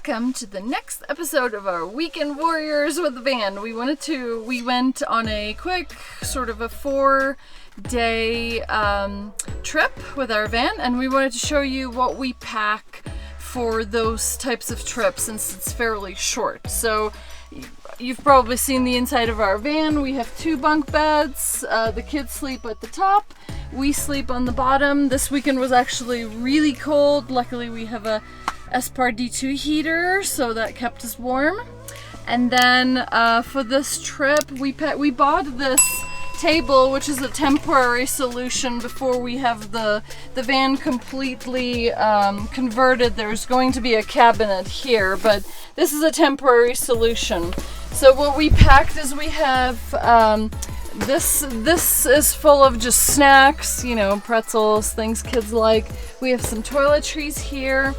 Welcome to the next episode of our Weekend Warriors with the van. We went on a quick sort of a 4-day trip with our van, and we wanted to show you what we pack for those types of trips since it's fairly short. So you've probably seen the inside of our van. We have 2 bunk beds. The kids sleep at the top. We sleep on the bottom. This weekend was actually really cold. Luckily we have a Espar D2 heater, so that kept us warm. And then for this trip, we bought this table, which is a temporary solution before we have the van completely converted. There's going to be a cabinet here, but this is a temporary solution. So what we packed is we have this is full of just snacks, you know, pretzels, things kids like. We have some toiletries here.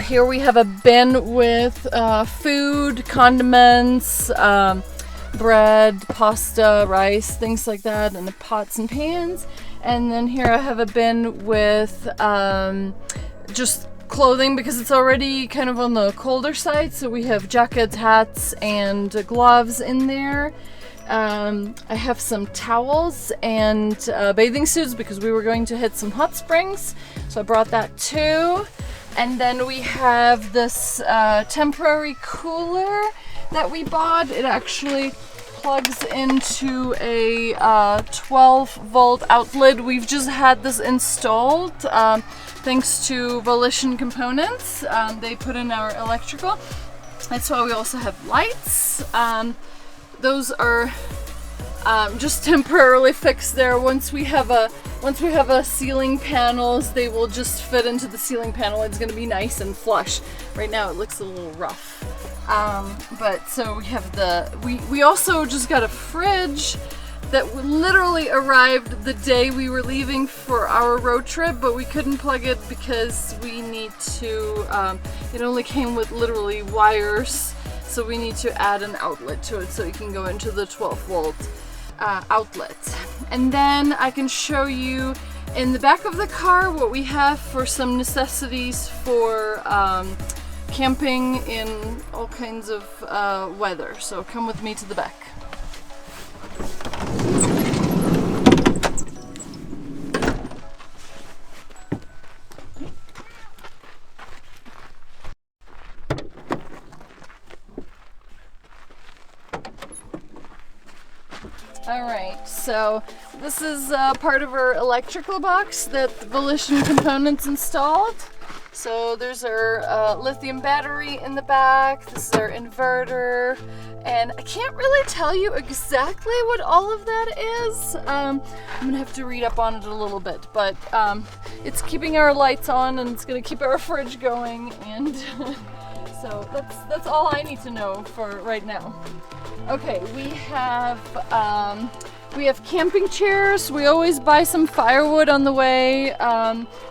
Here we have a bin with food, condiments, bread, pasta, rice, things like that, and the pots and pans. And then here I have a bin with just clothing because it's already kind of on the colder side. So we have jackets, hats, and gloves in there. I have some towels and bathing suits because we were going to hit some hot springs. So I brought that too. And then we have this temporary cooler that we bought. It actually plugs into a 12-volt outlet. We've just had this installed thanks to Volition Components. They put in our electrical. That's why we also have lights. Those are just temporarily fixed there. Once we have a ceiling panels, they will just fit into the ceiling panel. It's going to be nice and flush. Right now it looks a little rough. But so we have we also just got a fridge that literally arrived the day we were leaving for our road trip, but we couldn't plug it because we need to, it only came with literally wires, so we need to add an outlet to it so it can go into the 12-volt outlet. And then I can show you in the back of the car what we have for some necessities for camping in all kinds of weather. So come with me to the back. Alright, so this is part of our electrical box that Volition Components installed. So there's our lithium battery in the back, this is our inverter, and I can't really tell you exactly what all of that is. I'm gonna have to read up on it a little bit, but it's keeping our lights on and it's gonna keep our fridge going, and so that's all I need to know for right now. Okay, we have camping chairs. We always buy some firewood on the way,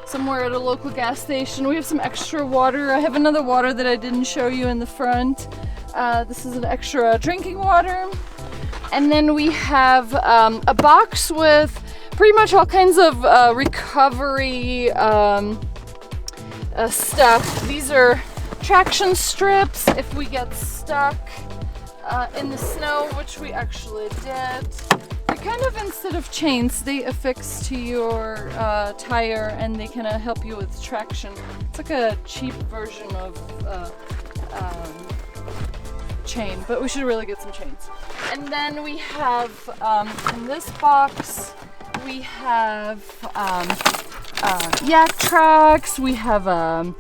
somewhere at a local gas station. We have some extra water. I have another water that I didn't show you in the front. This is an extra drinking water. And then we have a box with pretty much all kinds of recovery stuff. These are traction strips if we get stuck in the snow, which we actually did. They're kind of, instead of chains, they affix to your tire and they kind of help you with traction. It's like a cheap version of chain, but we should really get some chains. And then we have, in this box, we have yak tracks, we have a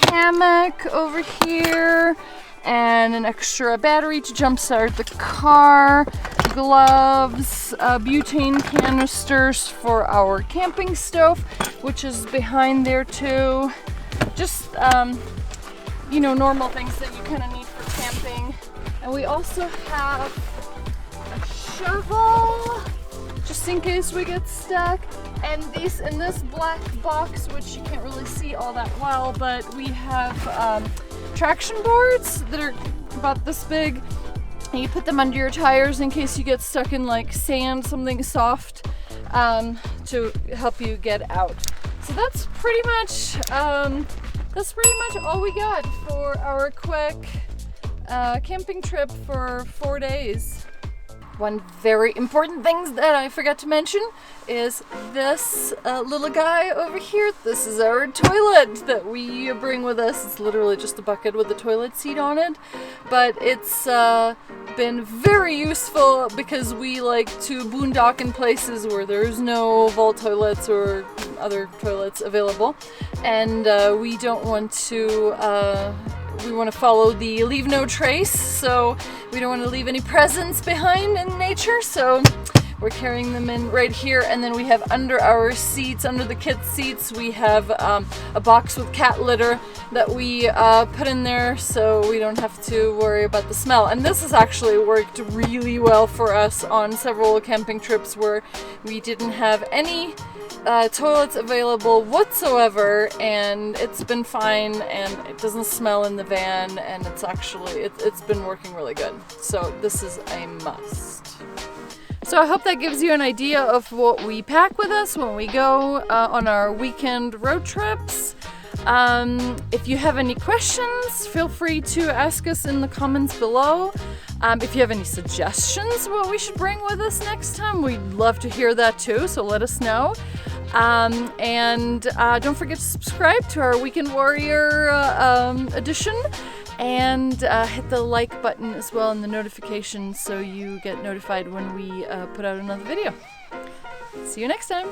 hammock over here, and an extra battery to jumpstart the car, gloves, butane canisters for our camping stove, which is behind there too. Just, normal things that you kind of need for camping. And we also have a shovel, just in case we get stuck. And in this black box, which you can't really see all that well, but we have traction boards that are about this big, and you put them under your tires in case you get stuck in like sand, something soft, to help you get out. So that's pretty much that's pretty much all we got for our quick camping trip for 4 days. One very important thing that I forgot to mention is this little guy over here. This is our toilet that we bring with us. It's literally just a bucket with a toilet seat on it, but it's been very useful because we like to boondock in places where there's no vault toilets or other toilets available, and we don't want to we want to follow the leave no trace, so we don't want to leave any presents behind in nature, so we're carrying them in right here. And then we have under our seats, under the kids' seats, we have a box with cat litter that we put in there so we don't have to worry about the smell. And this has actually worked really well for us on several camping trips where we didn't have any toilets available whatsoever, and it's been fine, and it doesn't smell in the van, and it's actually it's been working really good. So this is a must. So I hope that gives you an idea of what we pack with us when we go on our weekend road trips. If you have any questions, feel free to ask us in the comments below. If you have any suggestions what we should bring with us next time, we'd love to hear that too, so let us know. And don't forget to subscribe to our Weekend Warrior edition, and hit the like button as well and the notifications so you get notified when we put out another video. See you next time!